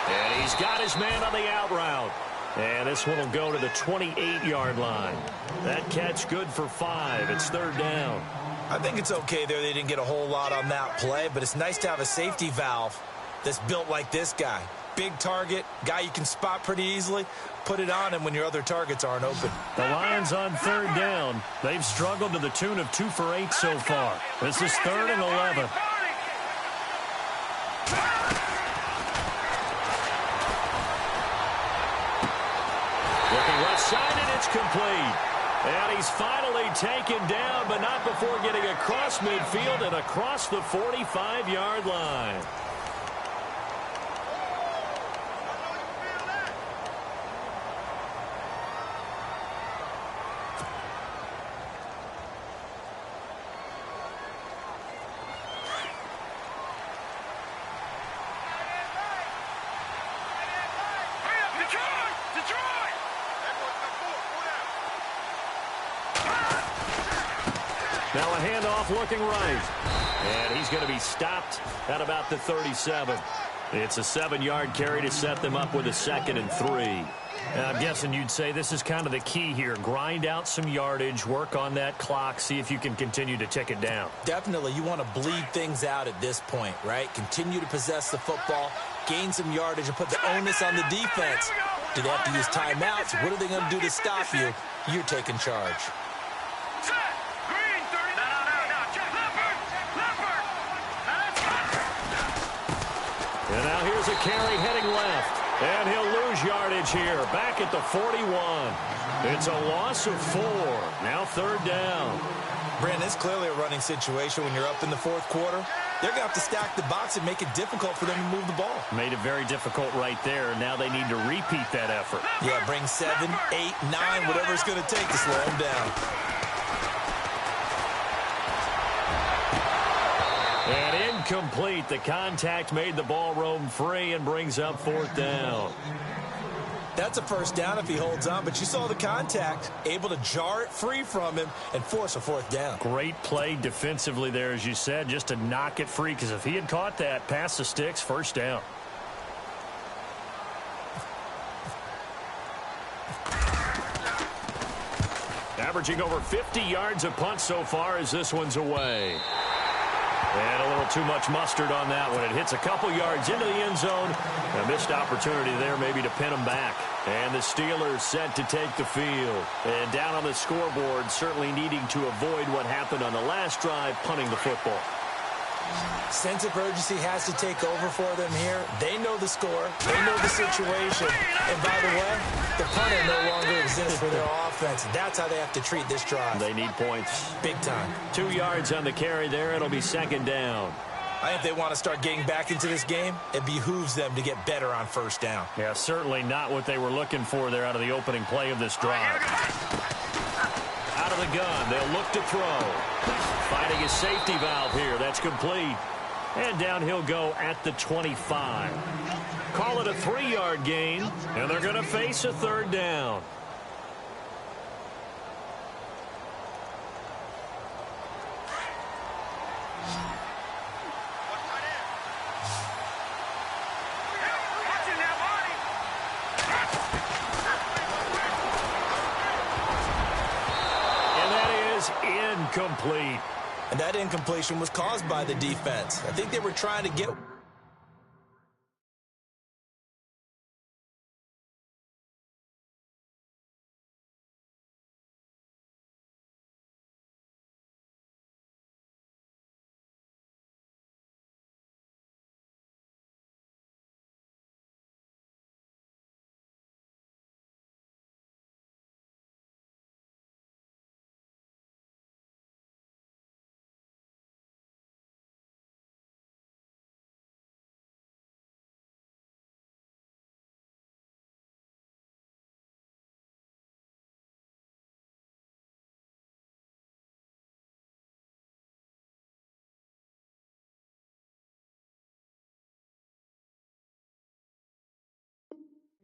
And he's got his man on the out route. And this one will go to the 28-yard line. That catch good for 5. It's third down. I think it's okay there. They didn't get a whole lot on that play, but it's nice to have a safety valve that's built like this guy. Big target, guy you can spot pretty easily. Put it on him when your other targets aren't open. The Lions on third down. They've struggled to the tune of 2 for 8 so far. This is 3rd and 11. Looking left side, and it's complete. And he's finally taken down, but not before getting across midfield and across the 45-yard line. Now a handoff looking right. And he's going to be stopped at about the 37. It's a 7-yard carry to set them up with a 2nd and 3. And I'm guessing you'd say this is kind of the key here. Grind out some yardage, work on that clock, see if you can continue to tick it down. Definitely. You want to bleed things out at this point, right? Continue to possess the football, gain some yardage, and put the onus on the defense. Do they have to use timeouts? What are they going to do to stop you? You're taking charge. And now here's a carry heading left. And he'll lose yardage here. Back at the 41. It's a loss of 4. Now third down. Brandon, it's clearly a running situation when you're up in the 4th quarter. They're going to have to stack the box and make it difficult for them to move the ball. Made it very difficult right there. Now they need to repeat that effort. Yeah, bring 7, 8, 9, whatever it's going to take to slow them down. And incomplete. The contact made the ball roam free and brings up 4th down. That's a first down if he holds on, but you saw the contact, able to jar it free from him and force a 4th down. Great play defensively there, as you said, just to knock it free, because if he had caught that, past the sticks, first down. Averaging over 50 yards a punt so far as this one's away. And a little too much mustard on that one. It hits a couple yards into the end zone. A missed opportunity there maybe to pin them back. And the Steelers set to take the field. And down on the scoreboard, certainly needing to avoid what happened on the last drive, punting the football. Sense of urgency has to take over for them here. They know the score. They know the situation. And by the way, the punter no longer exists for their offense. That's how they have to treat this drive. They need points. Big time. 2 yards on the carry there. It'll be second down. I think if they want to start getting back into this game, it behooves them to get better on first down. Yeah, certainly not what they were looking for there out of the opening play of this drive. Out of the gun, they'll look to throw. Finding a safety valve here. That's complete. And down he'll go at the 25. Call it a 3-yard gain, and they're going to face a third down. And that is incomplete. And that incompletion was caused by the defense. I think they were trying to get...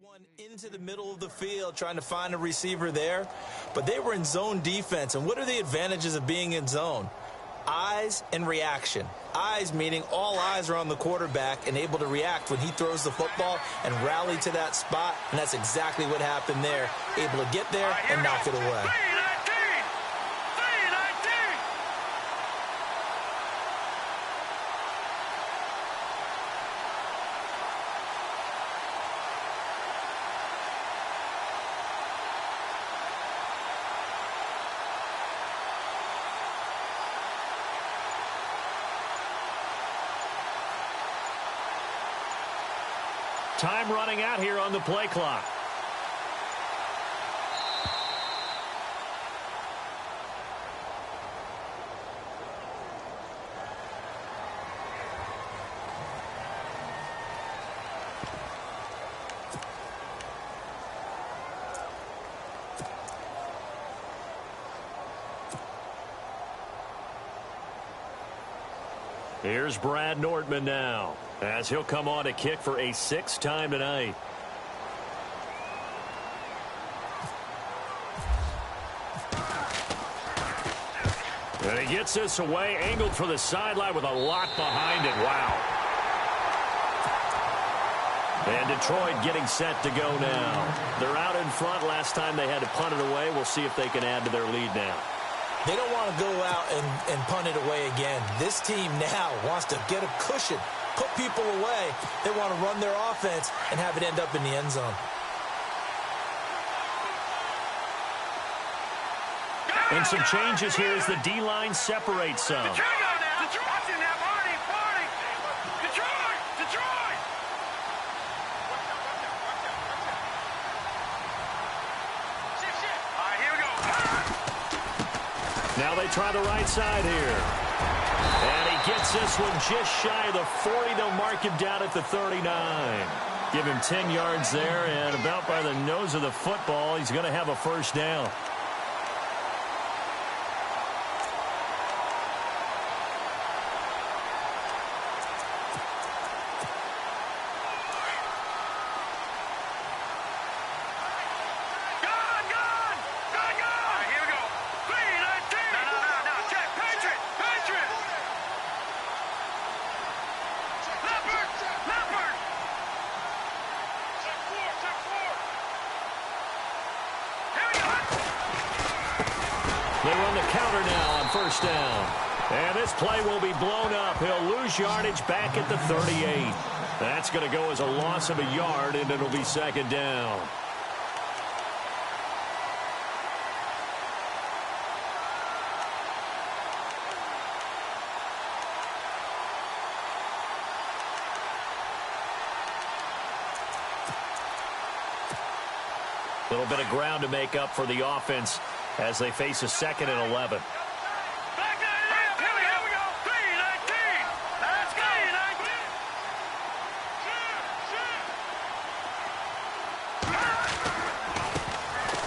One into the middle of the field trying to find a receiver there, but they were in zone defense. And what are the advantages of being in zone? Eyes and reaction. Eyes meaning all eyes are on the quarterback and able to react when he throws the football and rally to that spot, and that's exactly what happened there. Able to get there and knock it away. Time running out here on the play clock. Here's Brad Nordman now, as he'll come on to kick for a 6th time tonight. And he gets this away, angled for the sideline with a lot behind it. Wow. And Detroit getting set to go now. They're out in front. Last time they had to punt it away. We'll see if they can add to their lead now. They don't want to go out and punt it away again. This team now wants to get a cushion, put people away. They want to run their offense and have it end up in the end zone. And some changes here as the D-line separates some. Now they try the right side here. And he gets this one just shy of the 40. They'll mark him down at the 39. Give him 10 yards there, and about by the nose of the football, he's going to have a first down. They run the counter now on first down. And this play will be blown up. He'll lose yardage back at the 38. That's going to go as a loss of a yard, and it'll be second down. A little bit of ground to make up for the offense as they face a 2nd and 11.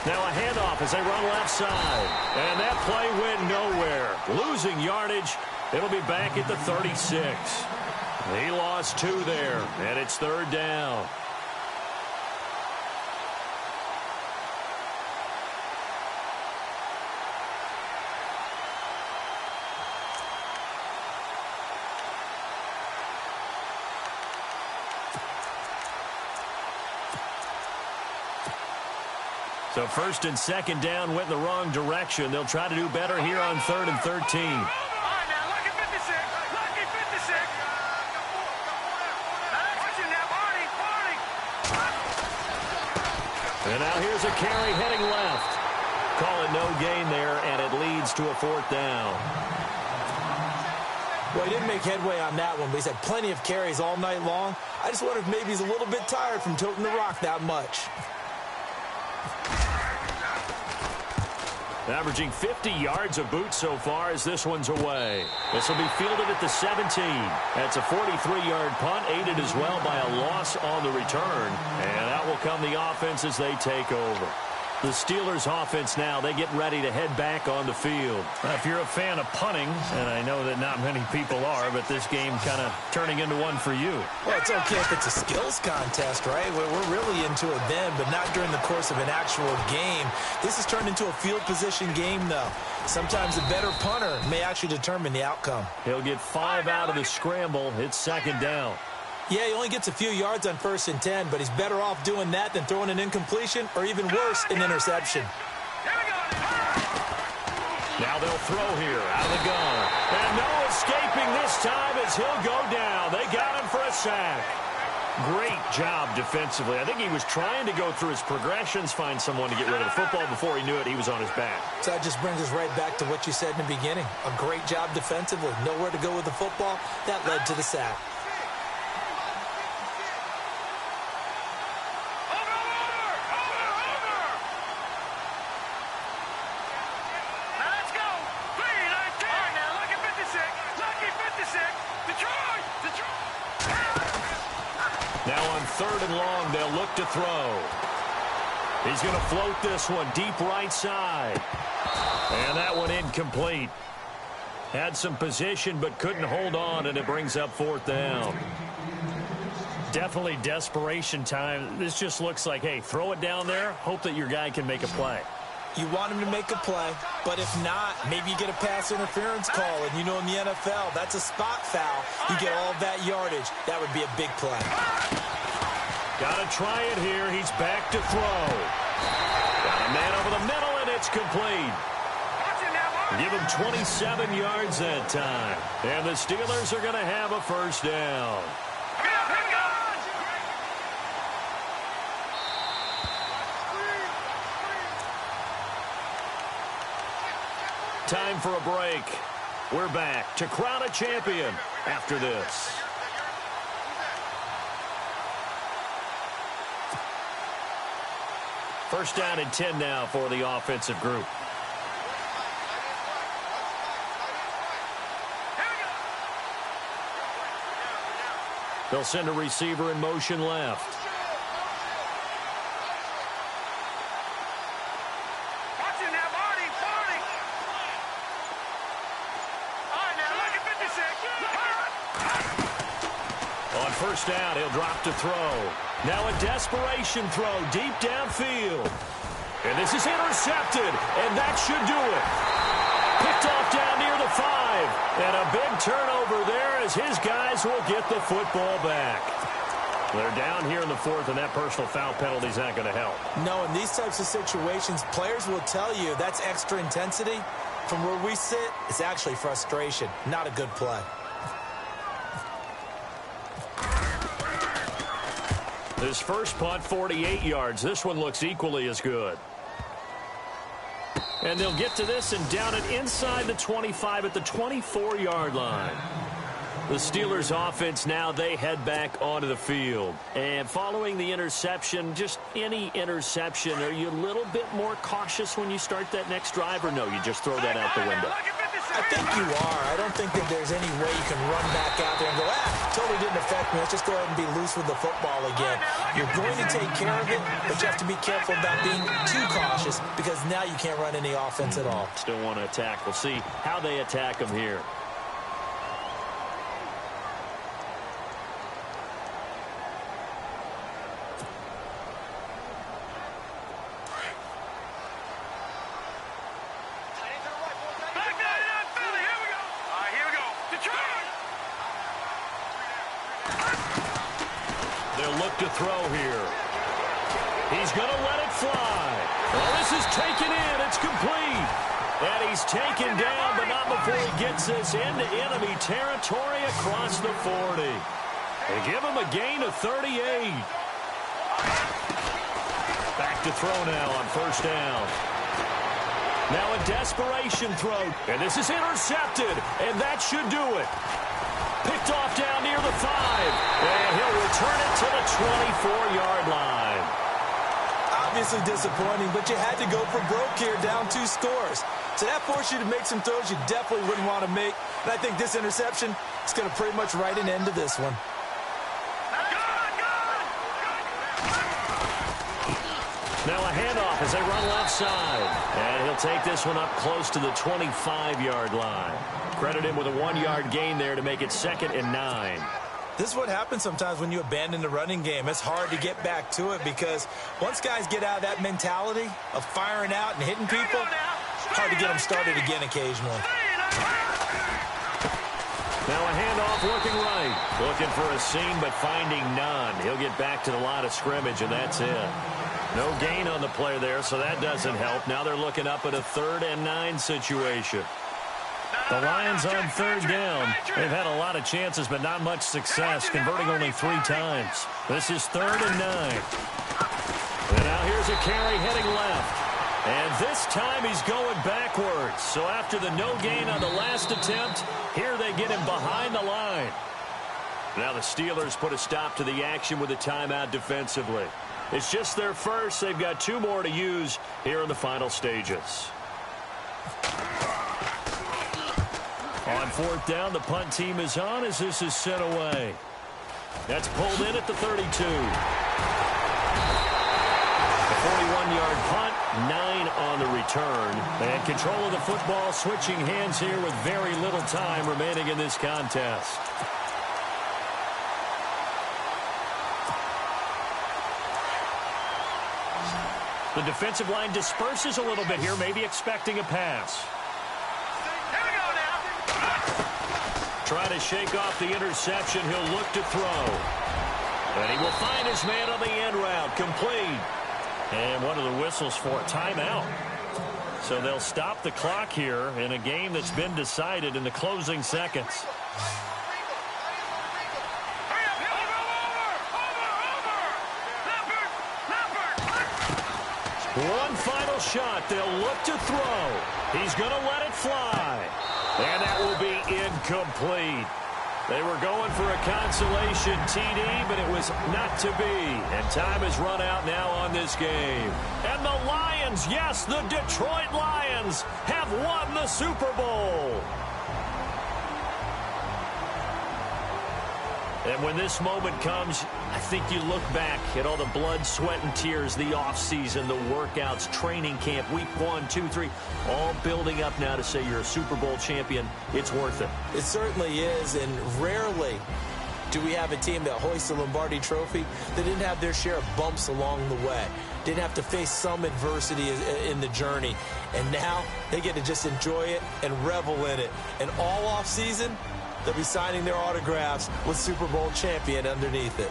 Now a handoff as they run left side. And that play went nowhere. Losing yardage. It'll be back at the 36. He lost 2 there, and it's 3rd down. So 1st and 2nd down went in the wrong direction. They'll try to do better here on 3rd and 13. And now here's a carry heading left. Call it no gain there, and it leads to a 4th down. Well, he didn't make headway on that one, but he's had plenty of carries all night long. I just wonder if maybe he's a little bit tired from toting the rock that much. Averaging 50 yards a boot so far as this one's away. This will be fielded at the 17. That's a 43-yard punt, aided as well by a loss on the return. And out will come the offense as they take over. The Steelers offense now, they get ready to head back on the field. If you're a fan of punting, and I know that not many people are, but this game kind of turning into one for you. Well, it's okay if it's a skills contest, right? We're really into it then, but not during the course of an actual game. This has turned into a field position game, though. Sometimes the better punter may actually determine the outcome. He'll get 5 out of the scramble. It's 2nd down. Yeah, he only gets a few yards on 1st and 10, but he's better off doing that than throwing an incompletion or even worse, an interception. Now they'll throw here out of the gun. And no escaping this time as he'll go down. They got him for a sack. Great job defensively. I think he was trying to go through his progressions, find someone to get rid of the football. Before he knew it, he was on his back. So that just brings us right back to what you said in the beginning. A great job defensively. Nowhere to go with the football. That led to the sack. Now on 3rd and long, they'll look to throw. He's going to float this one deep right side. And that one incomplete. Had some position but couldn't hold on, and it brings up 4th down. Definitely desperation time. This just looks like, hey, throw it down there, hope that your guy can make a play. You want him to make a play, but if not, maybe you get a pass interference call, and you know in the NFL, that's a spot foul. You get all that yardage. That would be a big play. Got to try it here. He's back to throw. Got a man over the middle, and it's complete. Give him 27 yards that time. And the Steelers are going to have a 1st down. Time for a break. We're back to crown a champion after this. First down and 10 now for the offensive group. They'll send a receiver in motion left. First down, he'll drop to throw. Now a desperation throw deep downfield. And this is intercepted, and that should do it. Picked off down near the 5. And a big turnover there as his guys will get the football back. They're down here in the 4th, and that personal foul penalty is not going to help. No, in these types of situations, players will tell you that's extra intensity. From where we sit, it's actually frustration, not a good play. His first punt, 48 yards. This one looks equally as good. And they'll get to this and down it inside the 25 at the 24-yard line. The Steelers offense now, they head back onto the field. And following the interception, just any interception, are you a little bit more cautious when you start that next drive, or no, you just throw that out the window? I think you are. I don't think that there's any way you can run back out there and go, totally didn't affect me. Let's just go ahead and be loose with the football again. You're going to take care of it, but you have to be careful about being too cautious because now you can't run any offense at all. Still want to attack. We'll see how they attack them here. To throw here. He's going to let it fly. Well, this is taken in. It's complete. And he's taken down, but not before he gets this into enemy territory across the 40. They give him a gain of 38. Back to throw now on first down. Now a desperation throw. And this is intercepted. And that should do it. Picked off down near the 5. And he'll return it to the 24-yard line. Obviously disappointing, but you had to go for broke here, down 2 scores. So that forced you to make some throws you definitely wouldn't want to make. And I think this interception is going to pretty much write an end to this one. Now a handoff as they run left side. And he'll take this one up close to the 25-yard line. Credit him with a 1-yard gain there to make it 2nd and 9. This is what happens sometimes when you abandon the running game. It's hard to get back to it because once guys get out of that mentality of firing out and hitting people, it's hard to get them started again occasionally. Now a handoff looking right. Looking for a seam but finding none. He'll get back to the line of scrimmage and that's it. No gain on the play there, so that doesn't help. Now they're looking up at a 3rd and 9 situation. The Lions on 3rd down. They've had a lot of chances, but not much success, converting only 3 times. This is 3rd and 9. And now here's a carry heading left. And this time he's going backwards. So after the no gain on the last attempt, here they get him behind the line. Now the Steelers put a stop to the action with a timeout defensively. It's just their first. They've got 2 more to use here in the final stages. On 4th down, the punt team is on as this is sent away. That's pulled in at the 32. A 41-yard punt, 9 on the return. And control of the football switching hands here with very little time remaining in this contest. The defensive line disperses a little bit here, maybe expecting a pass. Try to shake off the interception. He'll look to throw. And he will find his man on the end route. Complete. And one of the whistles for a timeout. So they'll stop the clock here in a game that's been decided in the closing seconds. One final shot. They'll look to throw. He's going to let it fly. And that will be incomplete. They were going for a consolation TD, but it was not to be. And time has run out now on this game. And the Lions, yes, the Detroit Lions have won the Super Bowl. And when this moment comes, I think you look back at all the blood, sweat, and tears, the offseason, the workouts, training camp, week 1, 2, 3, all building up now to say you're a Super Bowl champion. It's worth it. It certainly is, and rarely do we have a team that hoists the Lombardi Trophy that didn't have their share of bumps along the way, didn't have to face some adversity in the journey, and now they get to just enjoy it and revel in it. And all offseason, they'll be signing their autographs with Super Bowl champion underneath it.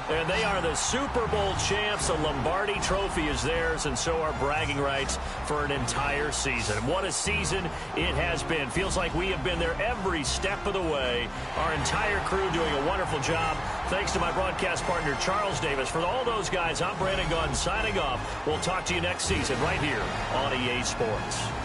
And they are the Super Bowl champs. The Lombardi Trophy is theirs, and so are bragging rights for an entire season. What a season it has been. Feels like we have been there every step of the way. Our entire crew doing a wonderful job. Thanks to my broadcast partner, Charles Davis. For all those guys, I'm Brandon Gaudin signing off. We'll talk to you next season right here on EA Sports.